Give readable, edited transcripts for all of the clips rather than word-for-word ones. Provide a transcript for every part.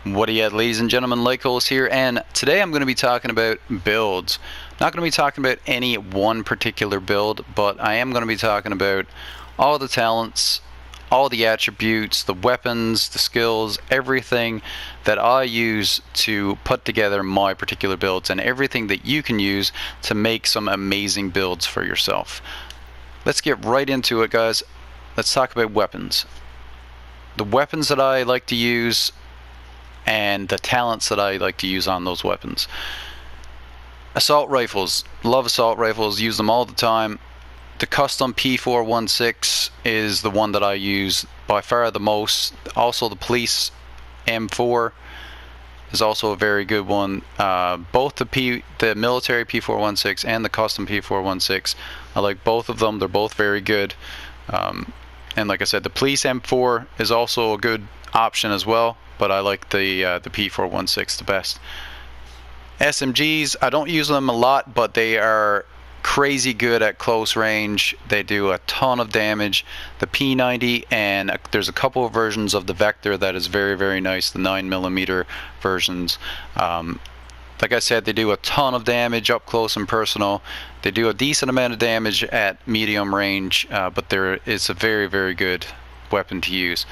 What do you have, ladies and gentlemen? Lycos here, and today I'm going to be talking about builds. Not going to be talking about any one particular build, but I am going to be talking about all the talents, all the attributes, the weapons, the skills, everything that I use to put together my particular builds, and everything that you can use to make some amazing builds for yourself. Let's get right into it, guys. Let's talk about weapons. The weapons that I like to use and the talents that I like to use on those weapons. Assault rifles. Love assault rifles. Use them all the time. The custom P416 is the one that I use by far the most. Also the police M4 is also a very good one. Both the military P416 and the custom P416, I like both of them. They're both very good. And like I said, the police M4 is also a good option as well, but I like the P416 the best. SMGs, I don't use them a lot, but they are crazy good at close range. They do a ton of damage. The P90, and there's a couple of versions of the Vector that is very, very nice, the 9mm versions. Like I said, they do a ton of damage up close and personal. They do a decent amount of damage at medium range, but it's a very, very good weapon to use.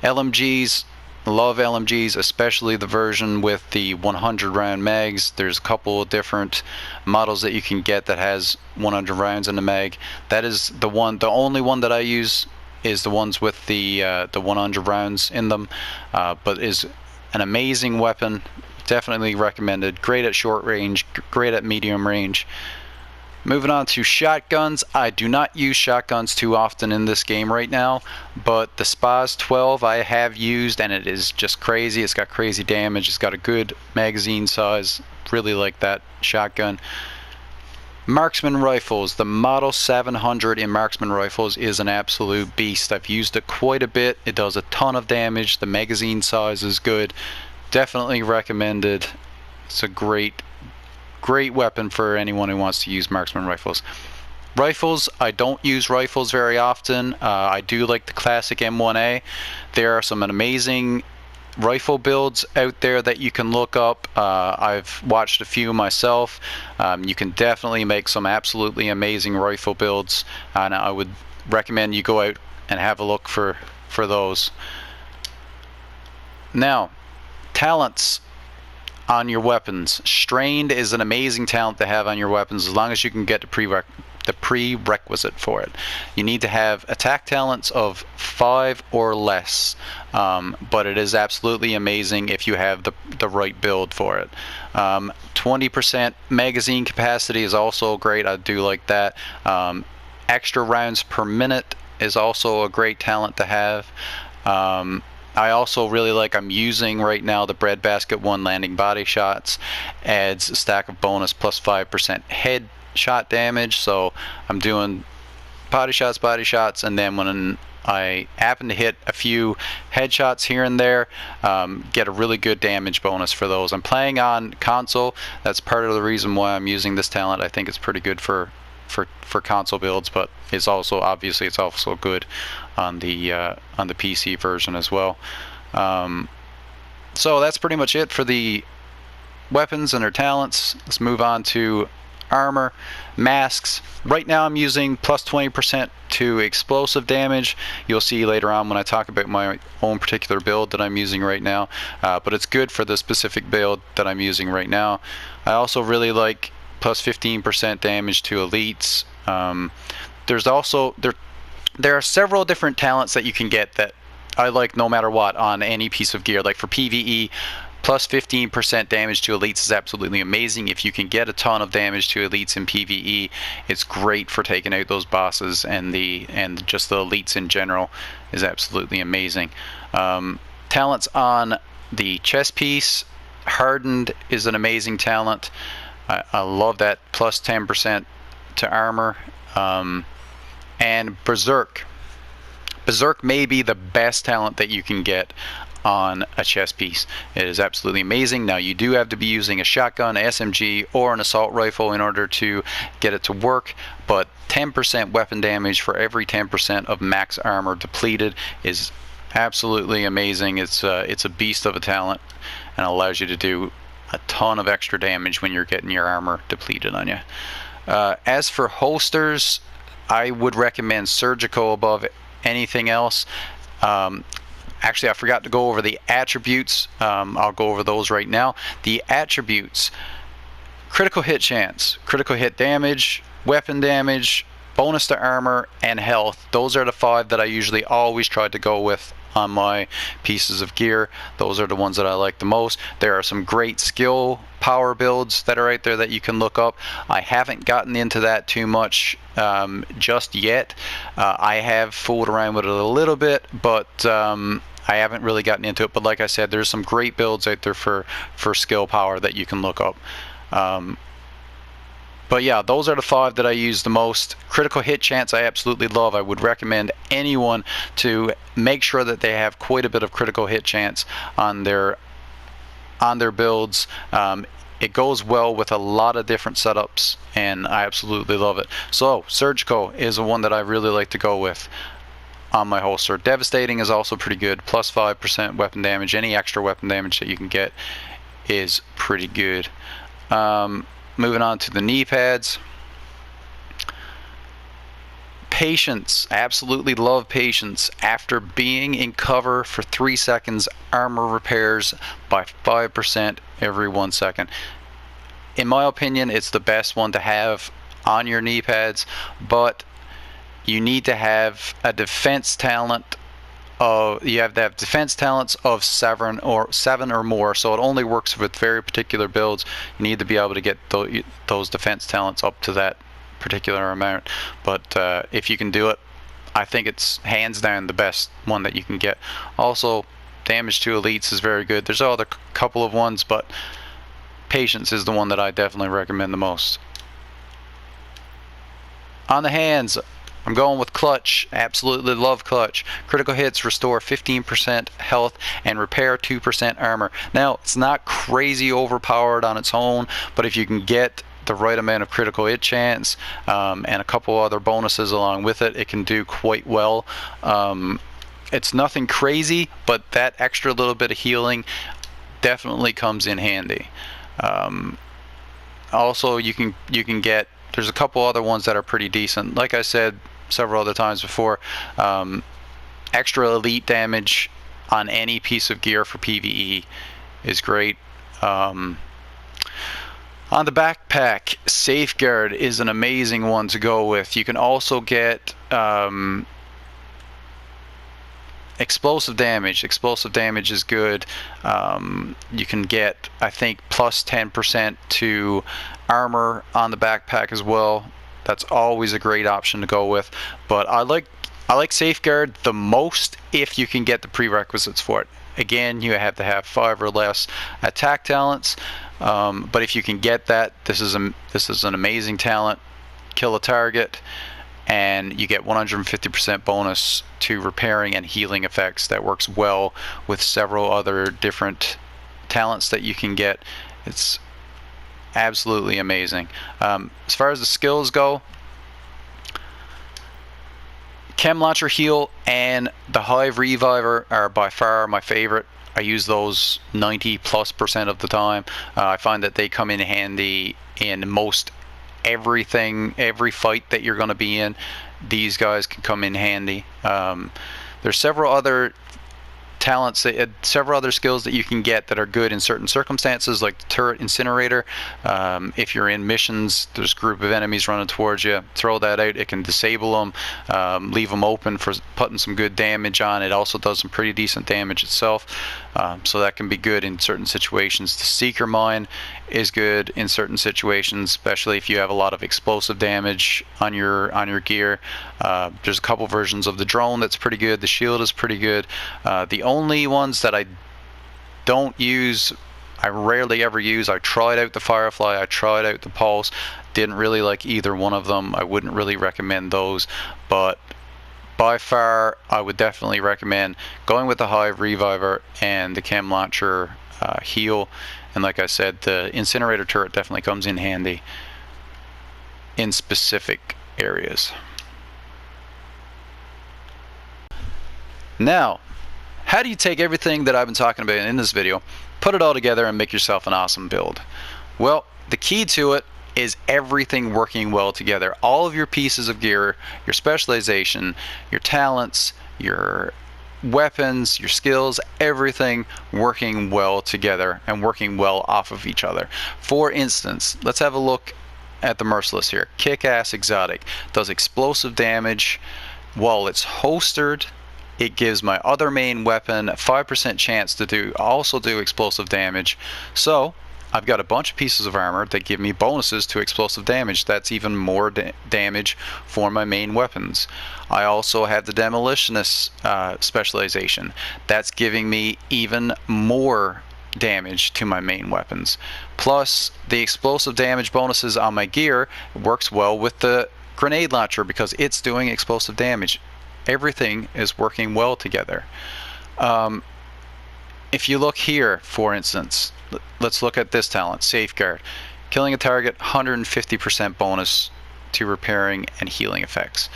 LMGs, love LMGs, especially the version with the 100 round mags. There's a couple of different models that you can get that has 100 rounds in the mag. That is the only one that I use is the ones with the 100 rounds in them, but is an amazing weapon. Definitely recommended. Great at short range, great at medium range. Moving on to shotguns. I do not use shotguns too often in this game right now, but the Spaz 12 I have used, and it is just crazy. It's got crazy damage. It's got a good magazine size. Really like that shotgun. Marksman Rifles. The Model 700 in Marksman Rifles is an absolute beast. I've used it quite a bit. It does a ton of damage. The magazine size is good. Definitely recommended. It's a great weapon for anyone who wants to use Marksman Rifles. Rifles, I don't use rifles very often. I do like the classic M1A. There are some amazing rifle builds out there that you can look up. I've watched a few myself. You can definitely make some absolutely amazing rifle builds, and I would recommend you go out and have a look for those. Now, talents on your weapons. Strained is an amazing talent to have on your weapons as long as you can get the prerequisite for it. You need to have attack talents of 5 or less, but it is absolutely amazing if you have the right build for it. 20% magazine capacity is also great. I do like that. Extra rounds per minute is also a great talent to have. I also really like, I'm using right now the Breadbasket 1 landing body shots. Adds a stack of bonus plus 5% head shot damage. So I'm doing body shots, and then when I happen to hit a few headshots here and there, get a really good damage bonus for those. I'm playing on console. That's part of the reason why I'm using this talent. I think it's pretty good for console builds, but it's also obviously it's also good on the PC version as well. So that's pretty much it for the weapons and their talents. Let's move on to armor. Masks. Right now I'm using plus 20% to explosive damage. You'll see later on when I talk about my own particular build that I'm using right now, but it's good for the specific build that I'm using right now. I also really like plus 15% damage to elites. There's also there are several different talents that you can get that I like no matter what on any piece of gear. Like for PVE, plus 15% damage to elites is absolutely amazing. If you can get a ton of damage to elites in PVE, it's great for taking out those bosses, and just the elites in general is absolutely amazing. Talents on the chest piece. Hardened is an amazing talent. I love that, plus 10% to armor. And Berserk. Berserk may be the best talent that you can get on a chest piece. It is absolutely amazing. Now you do have to be using a shotgun, SMG, or an assault rifle in order to get it to work, but 10% weapon damage for every 10% of max armor depleted is absolutely amazing. It's a beast of a talent, and allows you to do a ton of extra damage when you're getting your armor depleted on you. As for holsters, I would recommend surgical above anything else. Actually, I forgot to go over the attributes. I'll go over those right now. The attributes: critical hit chance, critical hit damage, weapon damage, bonus to armor, and health. Those are the 5 that I usually always try to go with on my pieces of gear. Those are the ones that I like the most. There are some great skill power builds that are out there that you can look up. I haven't gotten into that too much just yet. I have fooled around with it a little bit, but I haven't really gotten into it. But like I said, there's some great builds out there for skill power that you can look up. But yeah, those are the 5 that I use the most. Critical hit chance I absolutely love. I would recommend anyone to make sure that they have quite a bit of critical hit chance on their builds. It goes well with a lot of different setups, and I absolutely love it. So surgical is the one that I really like to go with on my holster. Devastating is also pretty good. Plus 5% weapon damage. Any extra weapon damage that you can get is pretty good. Moving on to the knee pads. Patience. Absolutely love patience. After being in cover for 3 seconds, armor repairs by 5% every 1 second. In my opinion, it's the best one to have on your knee pads, but you need to have a defense talent. You have to have defense talents of 7 or more, so it only works with very particular builds. You need to be able to get those defense talents up to that particular amount. But if you can do it, I think it's hands down the best one that you can get. Also, damage to elites is very good. There's other couple of ones, but patience is the one that I definitely recommend the most. On the hands, I'm going with clutch. Absolutely love clutch. Critical hits restore 15% health and repair 2% armor. Now, it's not crazy overpowered on its own, but if you can get the right amount of critical hit chance and a couple other bonuses along with it, it can do quite well. It's nothing crazy, but that extra little bit of healing definitely comes in handy. Also, you can get, there's a couple other ones that are pretty decent. Like I said several other times before, extra elite damage on any piece of gear for PVE is great. On the backpack, Safeguard is an amazing one to go with. You can also get explosive damage. Explosive damage is good. You can get, I think, plus 10% to armor on the backpack as well. That's always a great option to go with. But I like Safeguard the most if you can get the prerequisites for it. Again, you have to have 5 or less attack talents. But if you can get that, this is an amazing talent. Kill a target, and you get 150% bonus to repairing and healing effects. That works well with several other different talents that you can get. It's absolutely amazing. As far as the skills go, Chem Launcher Heal and the Hive Reviver are by far my favorite. I use those 90+% of the time. I find that they come in handy in most everything, every fight that you're going to be in. These guys can come in handy. There's several other talents, several other skills that you can get that are good in certain circumstances, like the Turret Incinerator. If you're in missions, there's a group of enemies running towards you, throw that out. It can disable them, leave them open for putting some good damage on. It also does some pretty decent damage itself, so that can be good in certain situations. The Seeker Mine is good in certain situations, especially if you have a lot of explosive damage on your gear. There's a couple versions of the drone that's pretty good. The shield is pretty good. The only ones that I don't use, I rarely ever use, I tried out the Firefly, I tried out the Pulse, didn't really like either one of them. I wouldn't really recommend those, but by far I would definitely recommend going with the Hive Reviver and the Chem Launcher Heal. And like I said, the Incinerator Turret definitely comes in handy in specific areas. Now, how do you take everything that I've been talking about in this video, put it all together, and make yourself an awesome build? Well, the key to it is everything working well together. All of your pieces of gear, your specialization, your talents, your weapons, your skills, everything working well together and working well off of each other. For instance, let's have a look at the Merciless here. Kick-ass exotic, does explosive damage while it's holstered. It gives my other main weapon a 5% chance to also do explosive damage. So I've got a bunch of pieces of armor that give me bonuses to explosive damage. That's even more damage for my main weapons. I also have the demolitionist specialization. That's giving me even more damage to my main weapons. Plus, the explosive damage bonuses on my gear works well with the grenade launcher because it's doing explosive damage. Everything is working well together. If you look here, for instance, let's look at this talent, Safeguard. Killing a target, 150% bonus to repairing and healing effects.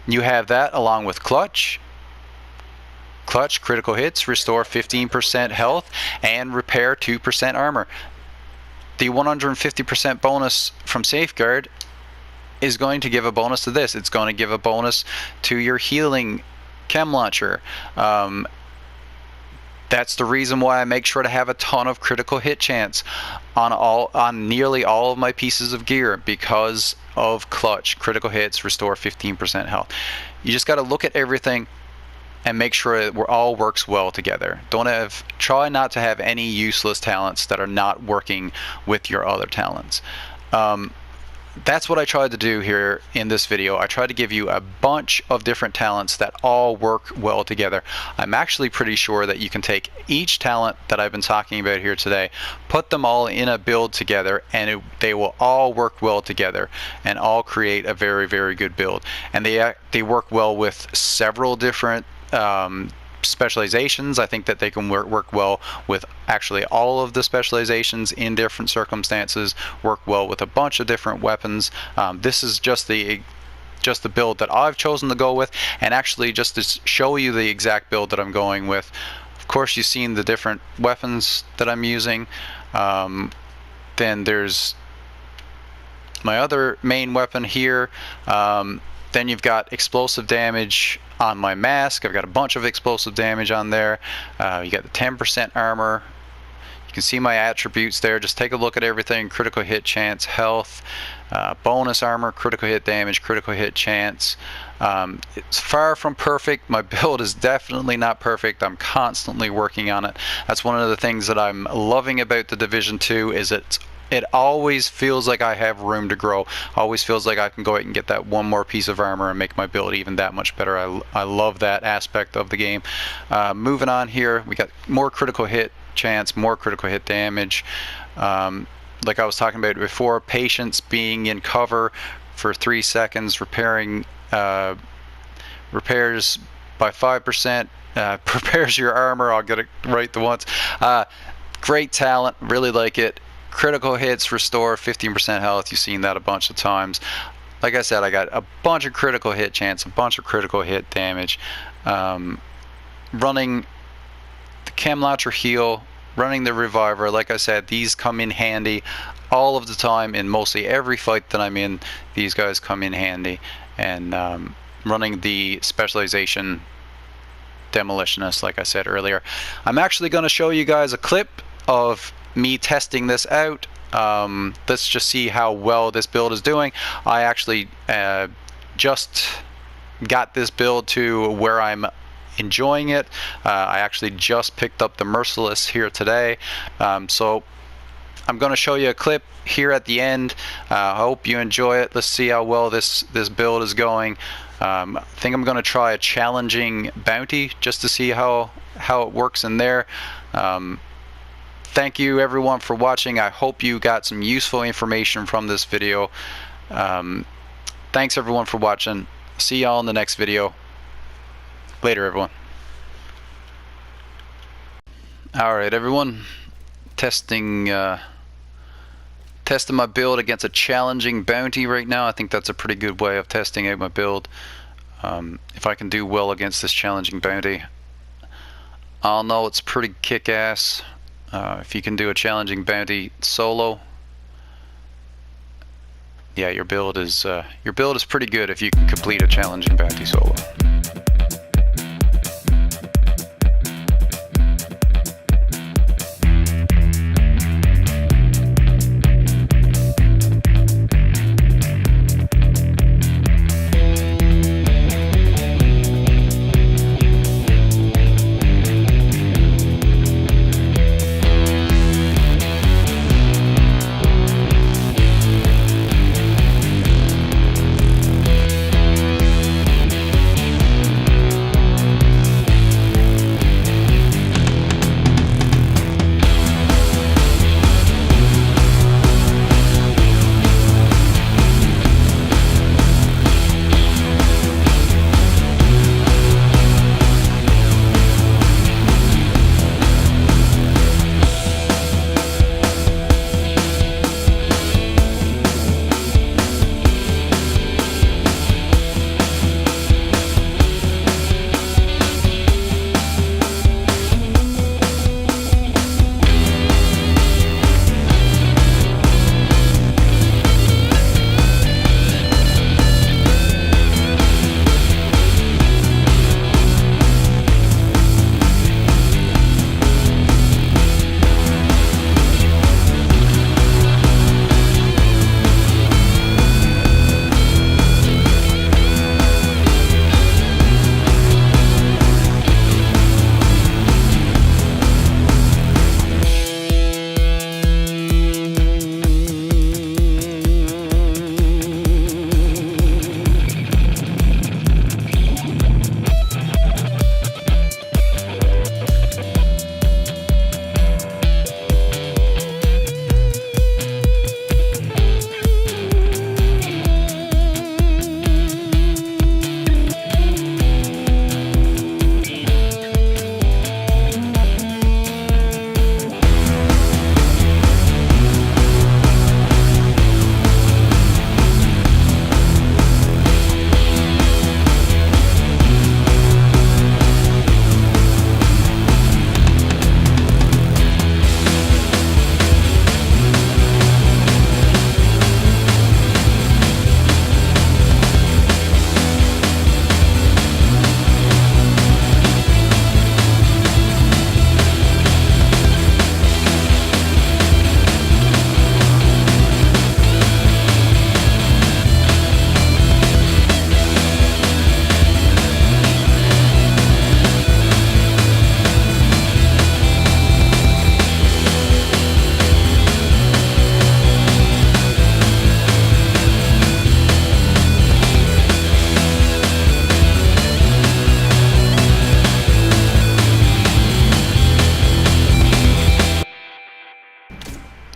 You have that along with Clutch. Clutch, critical hits, restore 15% health, and repair 2% armor. The 150% bonus from Safeguard is going to give a bonus to this. It's going to give a bonus to your healing chem launcher. That's the reason why I make sure to have a ton of critical hit chance on nearly all of my pieces of gear because of Clutch. Critical hits restore 15% health. You just got to look at everything and make sure it all works well together. Try not to have any useless talents that are not working with your other talents. That's what I tried to do here in this video. I tried to give you a bunch of different talents that all work well together. I'm actually pretty sure that you can take each talent that I've been talking about here today, put them all in a build together, and they will all work well together and all create a very, very good build. And they work well with several different specializations. I think that they can work well with actually all of the specializations in different circumstances, work well with a bunch of different weapons. This is just the build that I've chosen to go with, and actually just to show you the exact build that I'm going with. Of course, you've seen the different weapons that I'm using. Then there's my other main weapon here. Then you've got explosive damage on my mask. I've got a bunch of explosive damage on there. You got the 10% armor. You can see my attributes there. Just take a look at everything. Critical hit chance, health, bonus armor, critical hit damage, critical hit chance. It's far from perfect. My build is definitely not perfect. I'm constantly working on it. That's one of the things that I'm loving about the Division 2 is it always feels like I have room to grow. Always feels like I can go out and get that one more piece of armor and make my build even that much better. I love that aspect of the game. Moving on here, we got more critical hit chance, more critical hit damage. Like I was talking about before, patience, being in cover for 3 seconds, repairs by 5%, prepares your armor. I'll get it right the once. Great talent, really like it. Critical hits restore 15% health. You've seen that a bunch of times. Like I said, I got a bunch of critical hit chance, a bunch of critical hit damage. Running the chem launcher heal, running the reviver. Like I said, these come in handy all of the time in mostly every fight that I'm in. These guys come in handy. And running the specialization demolitionist, like I said earlier. I'm actually going to show you guys a clip of me testing this out. Let's just see how well this build is doing. I actually just got this build to where I'm enjoying it. I actually just picked up the Merciless here today, so I'm going to show you a clip here at the end. I hope you enjoy it. Let's see how well this build is going. I think I'm going to try a challenging bounty just to see how it works in there. Thank you everyone for watching. I hope you got some useful information from this video. Thanks everyone for watching. See y'all in the next video. Later everyone. Alright everyone. Testing my build against a challenging bounty right now. I think that's a pretty good way of testing out my build. If I can do well against this challenging bounty, I'll know it's pretty kick-ass if you can do a challenging bounty solo. Yeah, your build is pretty good if you can complete a challenging bounty solo.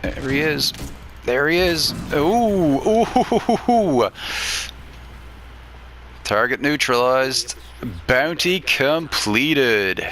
There he is. There he is. Ooh, ooh. Target neutralized. Bounty completed.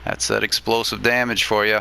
That's that explosive damage for you.